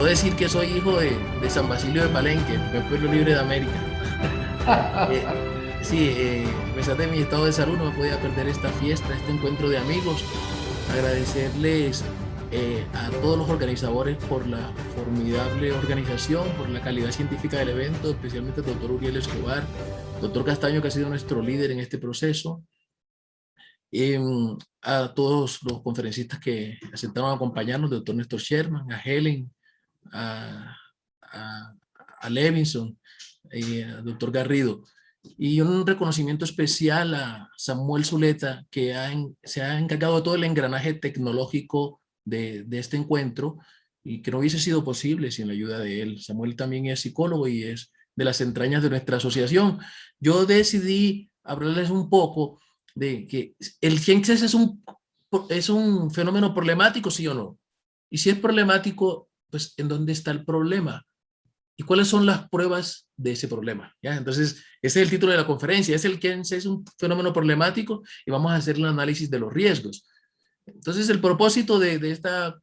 decir que soy hijo de San Basilio de Palenque, el pueblo libre de América. Sí, a pesar de mi estado de salud, no me podía perder esta fiesta, este encuentro de amigos. Agradecerles a todos los organizadores por la formidable organización, por la calidad científica del evento, especialmente al doctor Uriel Escobar, doctor Castaño, que ha sido nuestro líder en este proceso, eh, a todos los conferencistas que aceptaron acompañarnos, doctor Néstor Sherman, a Helen, a, a, a Levinson y al doctor Garrido. Y un reconocimiento especial a Samuel Zuleta, que se ha encargado de todo el engranaje tecnológico de este encuentro y que no hubiese sido posible sin la ayuda de él. Samuel también es psicólogo y es de las entrañas de nuestra asociación. Yo decidí hablarles un poco de que el GENCES es un fenómeno problemático, ¿sí o no? Y si es problemático, pues ¿en dónde está el problema? ¿Y cuáles son las pruebas de ese problema? ¿Ya? Entonces, ese es el título de la conferencia. Es el que es un fenómeno problemático y vamos a hacer un análisis de los riesgos. Entonces, el propósito de esta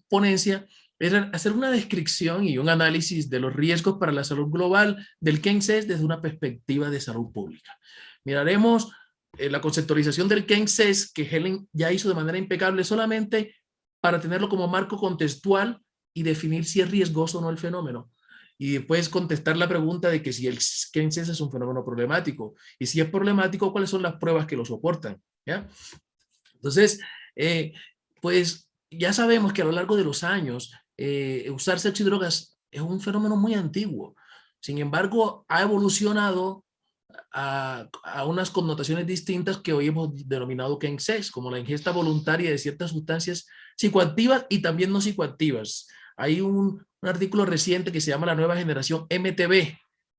ponencia es hacer una descripción y un análisis de los riesgos para la salud global del KENSES desde una perspectiva de salud pública. Miraremos la conceptualización del KENSES que Helen ya hizo de manera impecable solamente para tenerlo como marco contextual y definir si es riesgoso o no el fenómeno. Y después contestar la pregunta de que si el KENSES es un fenómeno problemático. Y si es problemático, ¿cuáles son las pruebas que lo soportan? ¿Ya? Entonces, pues ya sabemos que a lo largo de los años usar sexo y drogas es un fenómeno muy antiguo. Sin embargo, ha evolucionado a unas connotaciones distintas que hoy hemos denominado KENSES, como la ingesta voluntaria de ciertas sustancias psicoactivas y también no psicoactivas. Hay un artículo reciente que se llama La Nueva Generación MTB,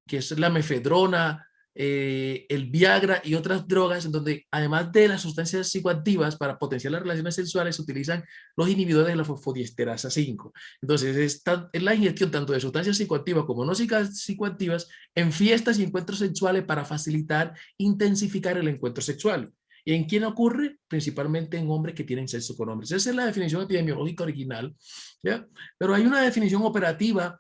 que es la mefedrona, el Viagra y otras drogas, en donde además de las sustancias psicoactivas para potenciar las relaciones sexuales, se utilizan los inhibidores de la fosfodiesterasa 5. Entonces, es la ingestión tanto de sustancias psicoactivas como no psicoactivas en fiestas y encuentros sexuales para facilitar, intensificar el encuentro sexual. ¿Y en quién ocurre? Principalmente en hombres que tienen sexo con hombres. Esa es la definición epidemiológica original, ¿ya? Pero hay una definición operativa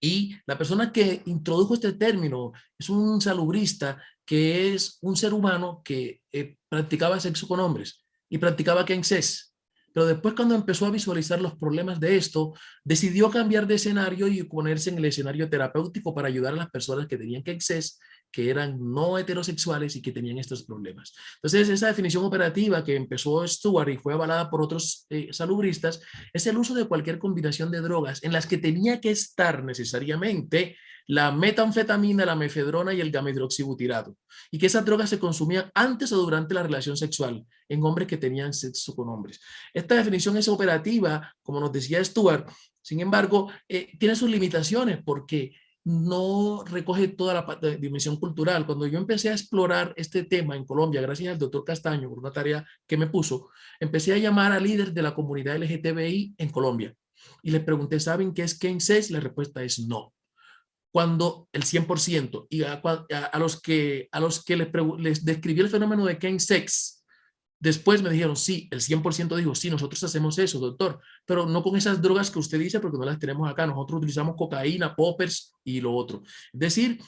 y la persona que introdujo este término es un salubrista que es un ser humano que practicaba sexo con hombres y practicaba KENSES. Pero después cuando empezó a visualizar los problemas de esto, decidió cambiar de escenario y ponerse en el escenario terapéutico para ayudar a las personas que tenían KENSES, que eran no heterosexuales y que tenían estos problemas. Entonces, esa definición operativa que empezó Stewart y fue avalada por otros salubristas es el uso de cualquier combinación de drogas en las que tenía que estar necesariamente la metanfetamina, la mefedrona y el gamma-hidroxibutirato, y que esas drogas se consumían antes o durante la relación sexual en hombres que tenían sexo con hombres. Esta definición es operativa, como nos decía Stuart, sin embargo, tiene sus limitaciones porque no recoge toda la dimensión cultural. Cuando yo empecé a explorar este tema en Colombia, gracias al doctor Castaño, por una tarea que me puso, empecé a llamar a líderes de la comunidad LGTBI en Colombia y les pregunté, ¿saben qué es KENSES? La respuesta es no. Cuando el 100%, y a los que les describí el fenómeno de KENSES, después me dijeron, sí, el 100% dijo, sí, nosotros hacemos eso, doctor, pero no con esas drogas que usted dice porque no las tenemos acá. Nosotros utilizamos cocaína, poppers y lo otro. Es decir,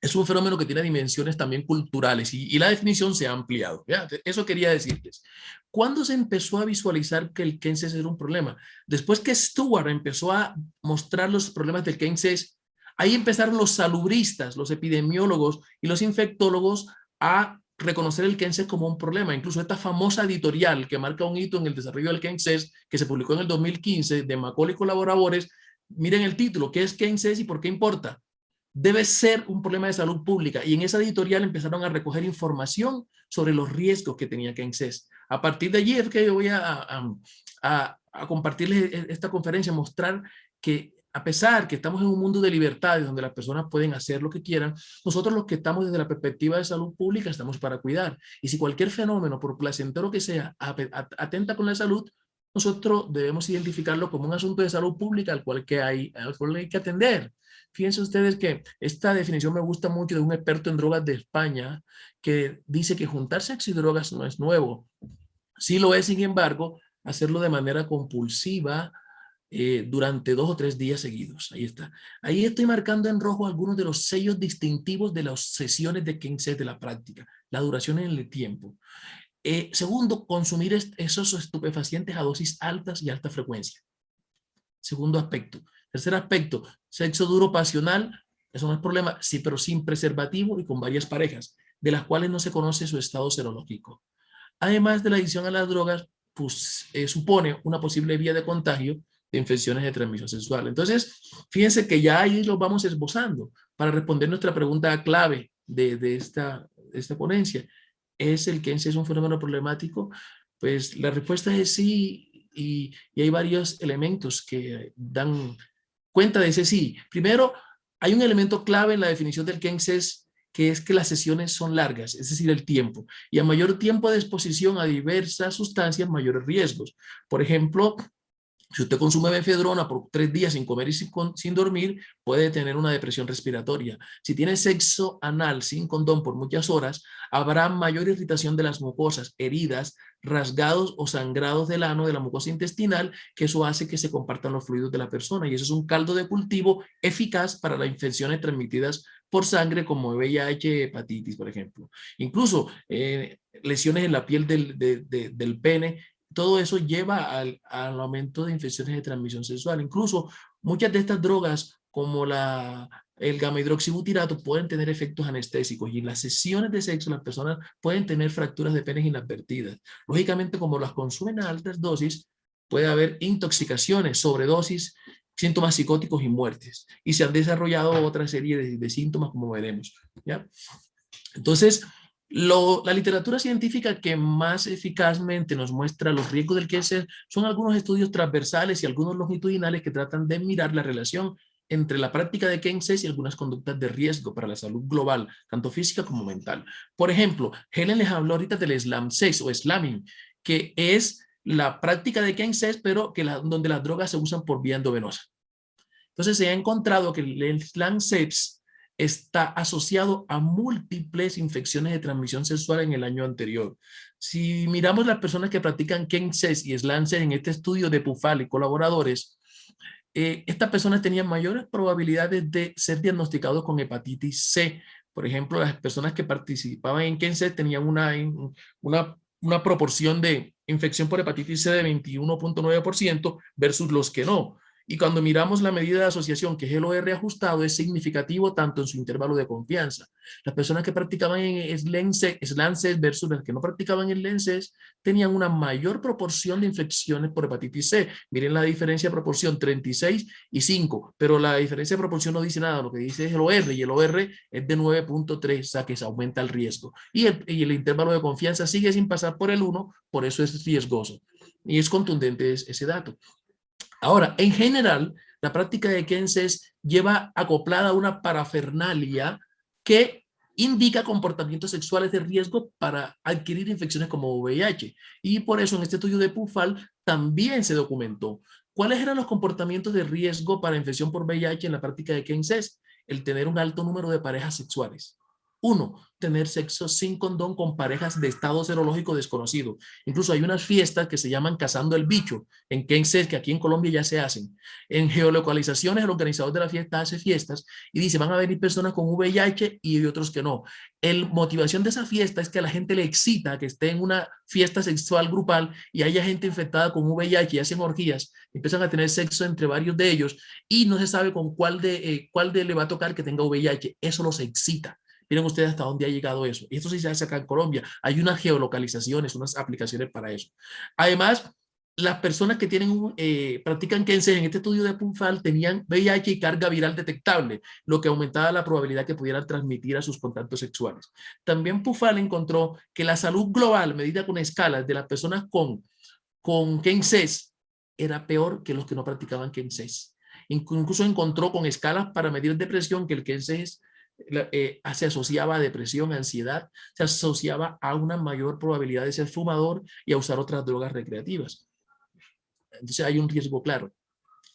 es un fenómeno que tiene dimensiones también culturales y la definición se ha ampliado. ¿Ya? Eso quería decirles. ¿Cuándo se empezó a visualizar que el KENSES era un problema? Después que Stewart empezó a mostrar los problemas del KENSES, ahí empezaron los salubristas, los epidemiólogos y los infectólogos a reconocer el KENSES como un problema. Incluso esta famosa editorial que marca un hito en el desarrollo del KENSES, que se publicó en el 2015 de Macaulay y colaboradores, miren el título, ¿qué es KENSES y por qué importa? Debe ser un problema de salud pública. Y en esa editorial empezaron a recoger información sobre los riesgos que tenía KENSES. A partir de allí es que yo voy a compartirles esta conferencia, mostrar que a pesar que estamos en un mundo de libertades donde las personas pueden hacer lo que quieran, nosotros los que estamos desde la perspectiva de salud pública estamos para cuidar. Y si cualquier fenómeno, por placentero que sea, atenta con la salud, nosotros debemos identificarlo como un asunto de salud pública al cual hay que atender. Fíjense ustedes que esta definición me gusta mucho de un experto en drogas de España que dice que juntar sexo y drogas no es nuevo. Sí lo es, sin embargo, hacerlo de manera compulsiva, durante 2 o 3 días seguidos. Ahí está. Ahí estoy marcando en rojo algunos de los sellos distintivos de las sesiones de Kenses de la práctica, la duración en el tiempo. Segundo, consumir esos estupefacientes a dosis altas y alta frecuencia. Segundo aspecto. Tercer aspecto, sexo duro pasional, eso no es problema, sí, pero sin preservativo y con varias parejas, de las cuales no se conoce su estado serológico. Además de la adicción a las drogas, pues supone una posible vía de contagio de infecciones de transmisión sexual. Entonces, fíjense que ya ahí lo vamos esbozando para responder nuestra pregunta clave de esta ponencia. ¿Es el cáncer un fenómeno problemático? Pues la respuesta es sí, y hay varios elementos que dan cuenta de ese sí. Primero, hay un elemento clave en la definición del cáncer, que es que las sesiones son largas, es decir, el tiempo. Y a mayor tiempo de exposición a diversas sustancias, mayores riesgos. Por ejemplo, si usted consume mefedrona por 3 días sin comer y sin dormir, puede tener una depresión respiratoria. Si tiene sexo anal sin condón por muchas horas, habrá mayor irritación de las mucosas, heridas, rasgados o sangrados del ano, de la mucosa intestinal, que eso hace que se compartan los fluidos de la persona. Y eso es un caldo de cultivo eficaz para las infecciones transmitidas por sangre como VIH, hepatitis, por ejemplo. Incluso lesiones en la piel del pene. Todo eso lleva al aumento de infecciones de transmisión sexual. Incluso muchas de estas drogas, como el gamma-hidroxibutirato, pueden tener efectos anestésicos, y en las sesiones de sexo las personas pueden tener fracturas de penes inadvertidas. Lógicamente, como las consumen a altas dosis, puede haber intoxicaciones, sobredosis, síntomas psicóticos y muertes. Y se han desarrollado otra serie de síntomas, como veremos, ¿ya? Entonces, la literatura científica que más eficazmente nos muestra los riesgos del cáncer son algunos estudios transversales y algunos longitudinales que tratan de mirar la relación entre la práctica de cáncer y algunas conductas de riesgo para la salud global, tanto física como mental. Por ejemplo, Helen les habló ahorita del slam sex o slamming, que es la práctica de cáncer, pero donde las drogas se usan por vía endovenosa. Entonces se ha encontrado que el slam sex está asociado a múltiples infecciones de transmisión sexual en el año anterior. Si miramos las personas que practican KENSES y SLANCES en este estudio de Pufal y colaboradores, estas personas tenían mayores probabilidades de ser diagnosticados con hepatitis C. Por ejemplo, las personas que participaban en KENSES tenían una proporción de infección por hepatitis C de 21.9% versus los que no. Y cuando miramos la medida de asociación, que es el OR ajustado, es significativo tanto en su intervalo de confianza. Las personas que practicaban en SLANCES versus las que no practicaban en LENCES tenían una mayor proporción de infecciones por hepatitis C. Miren la diferencia de proporción, 36 y 5, pero la diferencia de proporción no dice nada, lo que dice es el OR, y el OR es de 9.3, o sea que se aumenta el riesgo. Y el intervalo de confianza sigue sin pasar por el 1, por eso es riesgoso. Y es contundente ese dato. Ahora, en general, la práctica de KENSES lleva acoplada una parafernalia que indica comportamientos sexuales de riesgo para adquirir infecciones como VIH. Y por eso en este estudio de Pufal también se documentó cuáles eran los comportamientos de riesgo para infección por VIH en la práctica de KENSES. El tener un alto número de parejas sexuales. 1, tener sexo sin condón con parejas de estado serológico desconocido. Incluso hay unas fiestas que se llaman Cazando el Bicho, en KENSES, que aquí en Colombia ya se hacen. En geolocalizaciones, el organizador de la fiesta hace fiestas y dice, van a venir personas con VIH y otros que no. La motivación de esa fiesta es que a la gente le excita que esté en una fiesta sexual grupal y haya gente infectada con VIH y hacen orgías, empiezan a tener sexo entre varios de ellos y no se sabe con cuál de le va a tocar que tenga VIH. Eso los excita. Miren ustedes hasta dónde ha llegado eso. Y esto sí se hace acá en Colombia. Hay unas geolocalizaciones, unas aplicaciones para eso. Además, las personas que practican KENSES en este estudio de Pufal tenían VIH y carga viral detectable, lo que aumentaba la probabilidad que pudieran transmitir a sus contactos sexuales. También Pufal encontró que la salud global, medida con escalas de las personas con KENSES, era peor que los que no practicaban KENSES. Incluso encontró con escalas para medir depresión que el KENSES se asociaba a depresión, ansiedad, se asociaba a una mayor probabilidad de ser fumador y a usar otras drogas recreativas. Entonces hay un riesgo claro.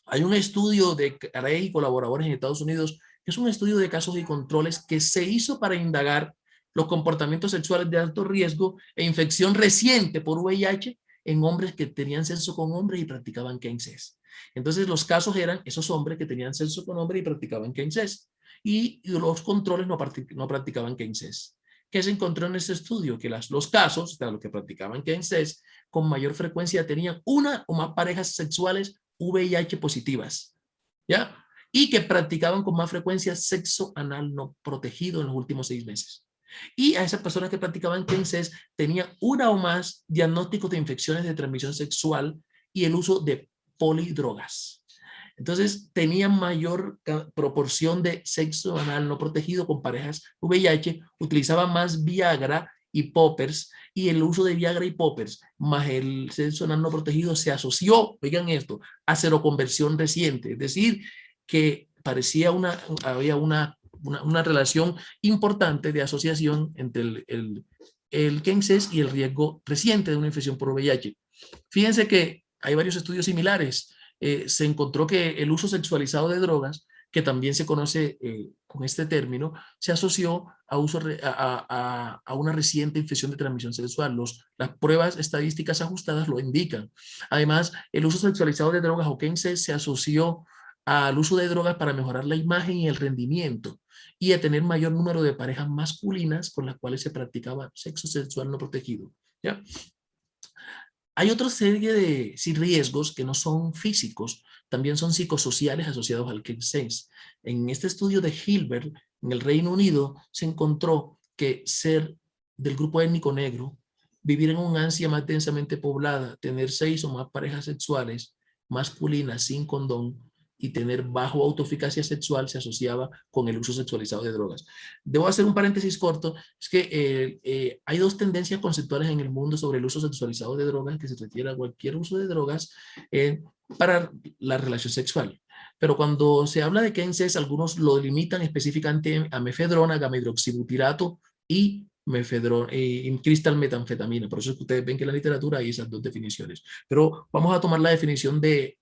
Hay un estudio de Carey y colaboradores en Estados Unidos, que es un estudio de casos y controles que se hizo para indagar los comportamientos sexuales de alto riesgo e infección reciente por VIH en hombres que tenían sexo con hombres y practicaban incest. Entonces los casos eran esos hombres que tenían sexo con hombres y practicaban incest. Y los controles no practicaban incest. ¿Qué se encontró en este estudio? Que los casos de los que practicaban incest con mayor frecuencia tenían una o más parejas sexuales VIH positivas, ¿ya? Y que practicaban con más frecuencia sexo anal no protegido en los últimos 6 meses. Y a esas personas que practicaban incest tenían una o más diagnósticos de infecciones de transmisión sexual y el uso de polidrogas. Entonces tenían mayor proporción de sexo anal no protegido con parejas VIH, utilizaban más Viagra y poppers, y el uso de Viagra y poppers más el sexo anal no protegido se asoció, oigan esto, a seroconversión reciente, es decir, que parecía había una relación importante de asociación entre el incest y el riesgo reciente de una infección por VIH. Fíjense que hay varios estudios similares. Se encontró que el uso sexualizado de drogas, que también se conoce con este término, se asoció a una reciente infección de transmisión sexual. Las pruebas estadísticas ajustadas lo indican. Además, el uso sexualizado de drogas o incest se asoció al uso de drogas para mejorar la imagen y el rendimiento y a tener mayor número de parejas masculinas con las cuales se practicaba sexo sexual no protegido, ¿ya? Hay otra serie de riesgos que no son físicos, también son psicosociales asociados al incest. En este estudio de Hilbert, en el Reino Unido, se encontró que ser del grupo étnico negro, vivir en una Asia más densamente poblada, tener 6 o más parejas sexuales masculinas sin condón y tener bajo autoeficacia sexual se asociaba con el uso sexualizado de drogas. Debo hacer un paréntesis corto, es que hay 2 tendencias conceptuales en el mundo sobre el uso sexualizado de drogas, que se refiere a cualquier uso de drogas para la relación sexual. Pero cuando se habla de incest, algunos lo limitan específicamente a mefedrona, gamma-hidroxibutirato y cristal metanfetamina. Por eso es que ustedes ven que en la literatura hay esas 2 definiciones. Pero vamos a tomar la definición de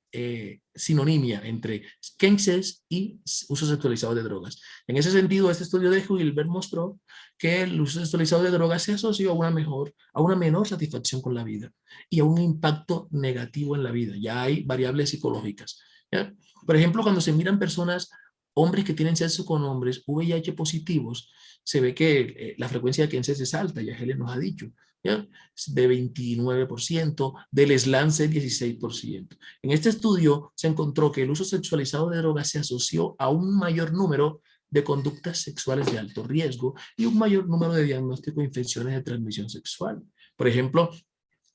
sinonimia entre incest y uso sexualizado de drogas. En ese sentido, este estudio de Hilbert mostró que el uso sexualizado de drogas se asoció a una menor satisfacción con la vida y a un impacto negativo en la vida. Ya hay variables psicológicas, ¿ya? Por ejemplo, cuando se miran personas, hombres que tienen sexo con hombres VIH positivos, se ve que la frecuencia de incest es alta, ya Helen nos ha dicho, ¿ya? De 29%, del SLANC 16%. En este estudio se encontró que el uso sexualizado de drogas se asoció a un mayor número de conductas sexuales de alto riesgo y un mayor número de diagnósticos de infecciones de transmisión sexual. Por ejemplo,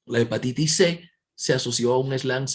la hepatitis C se asoció a un SLANC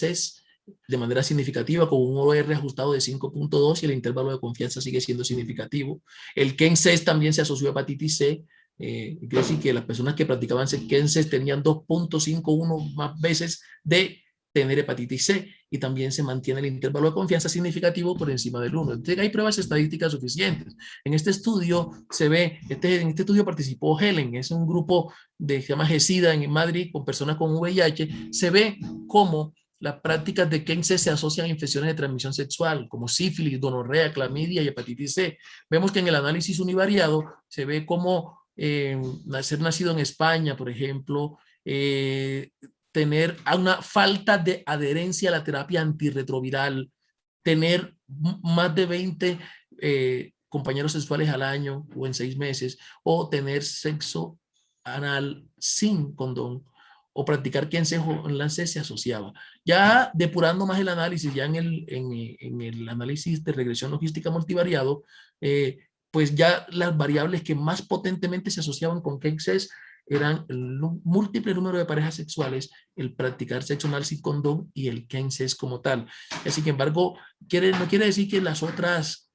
de manera significativa con un OR ajustado de 5.2 y el intervalo de confianza sigue siendo significativo. El incest también se asoció a hepatitis C. Quiere decir que las personas que practicaban incest tenían 2.51 más veces de tener hepatitis C y también se mantiene el intervalo de confianza significativo por encima del 1. Entonces hay pruebas estadísticas suficientes. En este estudio se ve, en este estudio participó Helen, es un grupo de, se llama GESIDA en Madrid con personas con VIH, se ve cómo las prácticas de incest se asocian a infecciones de transmisión sexual como sífilis, gonorrea, clamidia y hepatitis C. Vemos que en el análisis univariado se ve cómo ser nacido en España, por ejemplo, tener una falta de adherencia a la terapia antirretroviral, tener más de 20 compañeros sexuales al año o en 6 meses, o tener sexo anal sin condón, o practicar incest o enlace se asociaba. Ya depurando más el análisis, ya en el análisis de regresión logística multivariado, pues ya las variables que más potentemente se asociaban con incest eran el múltiple número de parejas sexuales, el practicar sexo anal sin condón y el incest como tal. Así que, embargo, no quiere decir que las otras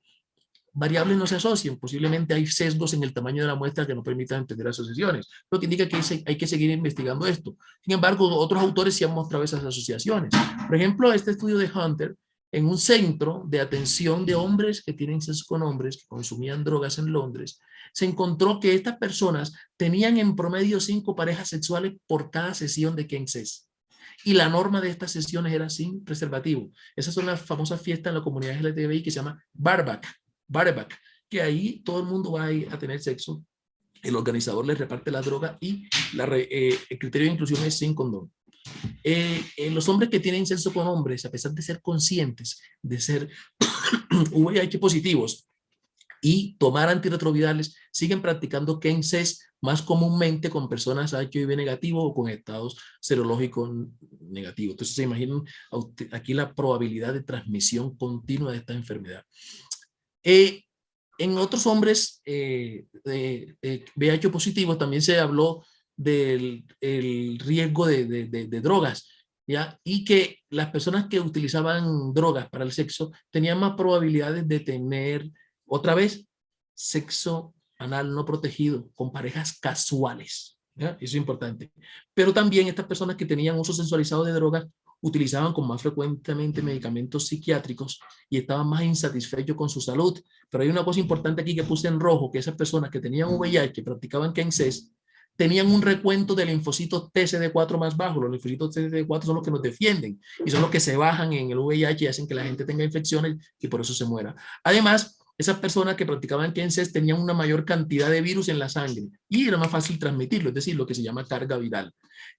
variables no se asocian. Posiblemente hay sesgos en el tamaño de la muestra que no permitan entender asociaciones, lo que indica que hay que seguir investigando esto. Sin embargo, otros autores sí han mostrado esas asociaciones. Por ejemplo, este estudio de Hunter, en un centro de atención de hombres que tienen sexo con hombres, que consumían drogas en Londres, se encontró que estas personas tenían en promedio 5 parejas sexuales por cada sesión de incest. Y la norma de estas sesiones era sin preservativo. Esas son las famosas fiestas en la comunidad LGTBI que se llama bareback, que ahí todo el mundo va a ir a tener sexo. El organizador les reparte la droga y el criterio de inclusión es sin condón. Los hombres que tienen sexo con hombres, a pesar de ser conscientes de ser VIH positivos y tomar antirretrovirales, siguen practicando KENSES más comúnmente con personas HIV negativo o con estados serológicos negativos. Entonces se imaginan aquí la probabilidad de transmisión continua de esta enfermedad. En otros hombres VIH positivos también se habló del riesgo de drogas, ¿ya? Y que las personas que utilizaban drogas para el sexo tenían más probabilidades de tener, otra vez, sexo anal no protegido con parejas casuales, ¿ya? Eso es importante. Pero también estas personas que tenían uso sensualizado de drogas utilizaban con más frecuentemente medicamentos psiquiátricos y estaban más insatisfechos con su salud. Pero hay una cosa importante aquí que puse en rojo, que esas personas que tenían VIH, que practicaban KENSES, tenían un recuento de linfocitos TCD4 más bajo. Los linfocitos TCD4 son los que nos defienden y son los que se bajan en el VIH y hacen que la gente tenga infecciones y por eso se muera. Además, esas personas que practicaban KENSES tenían una mayor cantidad de virus en la sangre y era más fácil transmitirlo, es decir, lo que se llama carga viral.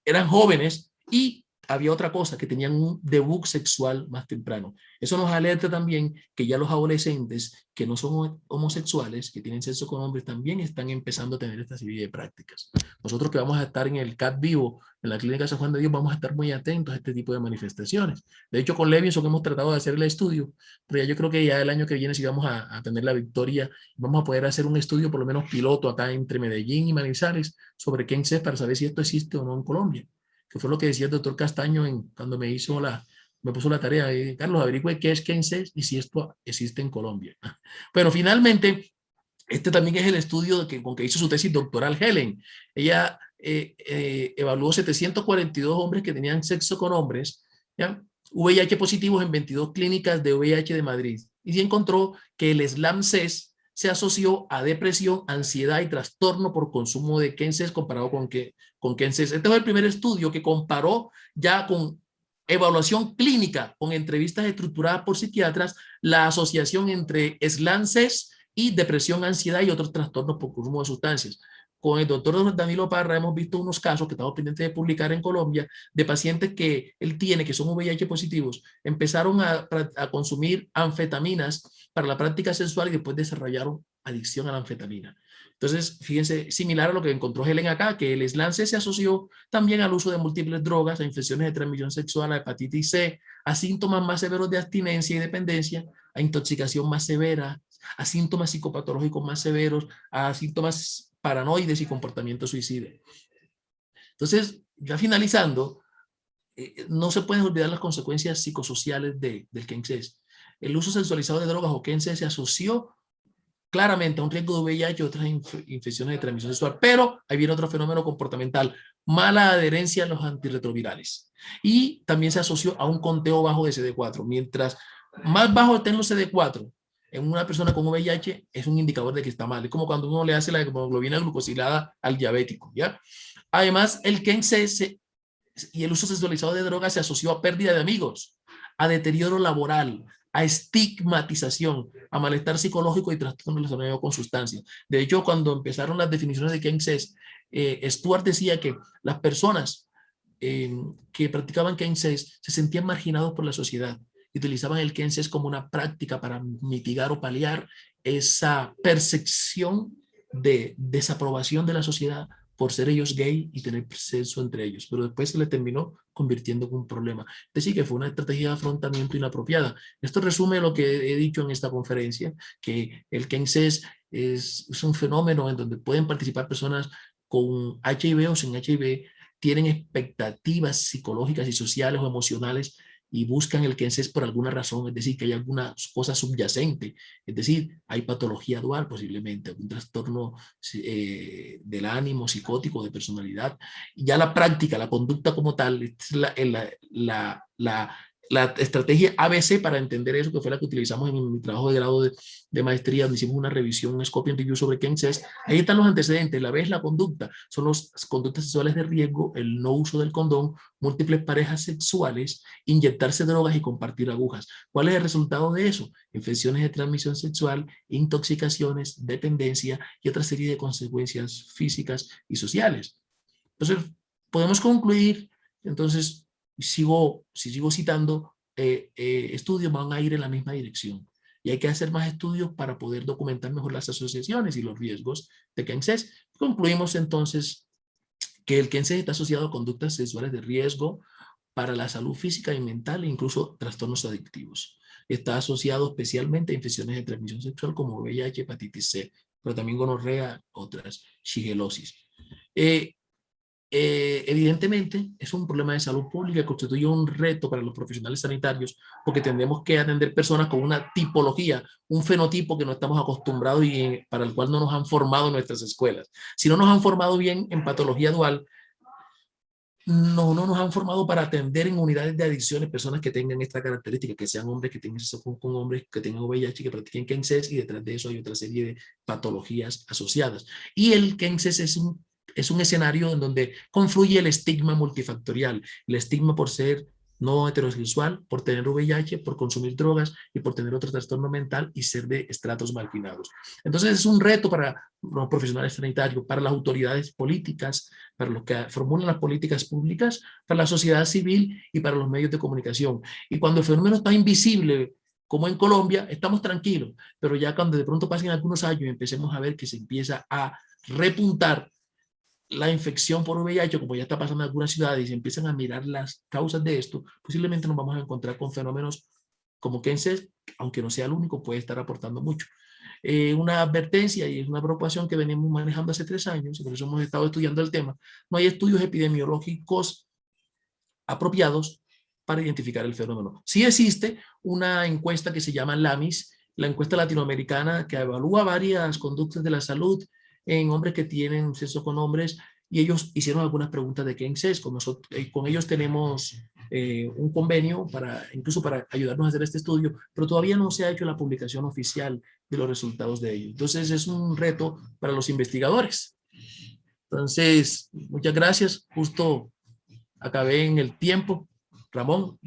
Eran jóvenes y había otra cosa, que tenían un debut sexual más temprano. Eso nos alerta también que ya los adolescentes que no son homosexuales, que tienen sexo con hombres, también están empezando a tener esta serie de prácticas. Nosotros que vamos a estar en el CAT Vivo, en la Clínica San Juan de Dios, vamos a estar muy atentos a este tipo de manifestaciones. De hecho, con Levinson hemos tratado de hacer el estudio, pero ya yo creo que ya el año que viene, si vamos a tener la victoria, vamos a poder hacer un estudio por lo menos piloto acá entre Medellín y Manizales sobre KENSES para saber si esto existe o no en Colombia, que fue lo que decía el doctor Castaño cuando me puso la tarea de, Carlos, averigüe qué es KENSES y si esto existe en Colombia. Bueno, finalmente, este también es el estudio con que hizo su tesis doctoral Helen. Ella evaluó 742 hombres que tenían sexo con hombres, ¿ya? VIH positivos en 22 clínicas de VIH de Madrid, y se encontró que el SLAMCES se asoció a depresión, ansiedad y trastorno por consumo de KENSES comparado con KENSES. Este fue el primer estudio que comparó ya con evaluación clínica, con entrevistas estructuradas por psiquiatras, la asociación entre SLAMCES y depresión, ansiedad y otros trastornos por consumo de sustancias. Con el doctor Danilo Parra hemos visto unos casos que estamos pendientes de publicar en Colombia de pacientes que él tiene, que son VIH positivos, empezaron a consumir anfetaminas para la práctica sexual y después desarrollaron adicción a la anfetamina. Entonces, fíjense, similar a lo que encontró Helen acá, que el SLANCE se asoció también al uso de múltiples drogas, a infecciones de transmisión sexual, a hepatitis C, a síntomas más severos de abstinencia y dependencia, a intoxicación más severa, a síntomas psicopatológicos más severos, a síntomas paranoides y comportamiento suicida. Entonces, ya finalizando, no se pueden olvidar las consecuencias psicosociales del KENSES. El uso sensualizado de drogas o KENSES se asoció claramente a un riesgo de VIH y otras infecciones de transmisión sexual, pero ahí viene otro fenómeno comportamental, mala adherencia a los antirretrovirales. Y también se asoció a un conteo bajo de CD4. Mientras más bajo estén los CD4 en una persona con VIH, es un indicador de que está mal. Es como cuando uno le hace la hemoglobina glucosilada al diabético, ¿ya? Además, el KENSES y el uso sexualizado de drogas se asoció a pérdida de amigos, a deterioro laboral, a estigmatización, a malestar psicológico y trastorno relacionado con sustancias. De hecho, cuando empezaron las definiciones de KENSES, Stuart decía que las personas que practicaban KENSES se sentían marginados por la sociedad y utilizaban el KENSES como una práctica para mitigar o paliar esa percepción de desaprobación de la sociedad por ser ellos gay y tener sexo entre ellos, pero después se le terminó convirtiendo en un problema. Es decir, que fue una estrategia de afrontamiento inapropiada. Esto resume lo que he dicho en esta conferencia, que el KENSES es un fenómeno en donde pueden participar personas con HIV o sin HIV, tienen expectativas psicológicas y sociales o emocionales y buscan el KENSES por alguna razón, es decir, que hay alguna cosa subyacente, es decir, hay patología dual posiblemente, algún trastorno del ánimo, psicótico, de personalidad. Y ya la práctica, la conducta como tal, es la estrategia ABC para entender eso, que fue la que utilizamos en mi trabajo de grado de maestría, donde hicimos una revisión, un scope and review sobre KENSES. Ahí están los antecedentes, la B es la conducta, son las conductas sexuales de riesgo, el no uso del condón, múltiples parejas sexuales, inyectarse drogas y compartir agujas. ¿Cuál es el resultado de eso? Infecciones de transmisión sexual, intoxicaciones, dependencia y otra serie de consecuencias físicas y sociales. Entonces, podemos concluir, entonces, si sigo citando, estudios van a ir en la misma dirección. Y hay que hacer más estudios para poder documentar mejor las asociaciones y los riesgos de KENSES. Concluimos entonces que el KENSES está asociado a conductas sexuales de riesgo para la salud física y mental e incluso trastornos adictivos. Está asociado especialmente a infecciones de transmisión sexual como VIH, hepatitis C, pero también gonorrea, otras, shigelosis. Evidentemente es un problema de salud pública que constituye un reto para los profesionales sanitarios porque tendremos que atender personas con una tipología, un fenotipo que no estamos acostumbrados y para el cual no nos han formado en nuestras escuelas. Si no nos han formado bien en patología dual, no nos han formado para atender en unidades de adicciones personas que tengan esta característica, que sean hombres que tengan sexo con hombres, que tengan VIH, que practiquen KENSES, y detrás de eso hay otra serie de patologías asociadas. Y el KENSES es un escenario en donde confluye el estigma multifactorial, el estigma por ser no heterosexual, por tener VIH, por consumir drogas y por tener otro trastorno mental y ser de estratos marginados. Entonces es un reto para los profesionales sanitarios, para las autoridades políticas, para los que formulan las políticas públicas, para la sociedad civil y para los medios de comunicación. Y cuando el fenómeno está invisible, como en Colombia, estamos tranquilos, pero ya cuando de pronto pasen algunos años y empecemos a ver que se empieza a repuntar la infección por VIH, como ya está pasando en algunas ciudades, y se empiezan a mirar las causas de esto, posiblemente nos vamos a encontrar con fenómenos como KENSES, aunque no sea el único, puede estar aportando mucho. Una advertencia y es una preocupación que venimos manejando hace 3 años, y por eso hemos estado estudiando el tema. No hay estudios epidemiológicos apropiados para identificar el fenómeno. Sí existe una encuesta que se llama LAMIS, la encuesta latinoamericana, que evalúa varias conductas de la salud en hombres que tienen sexo con hombres, y ellos hicieron algunas preguntas de KENSES. Con ellos tenemos un convenio incluso para ayudarnos a hacer este estudio, pero todavía no se ha hecho la publicación oficial de los resultados de ellos. Entonces es un reto para los investigadores. Entonces, muchas gracias. Justo acabé en el tiempo. Ramón.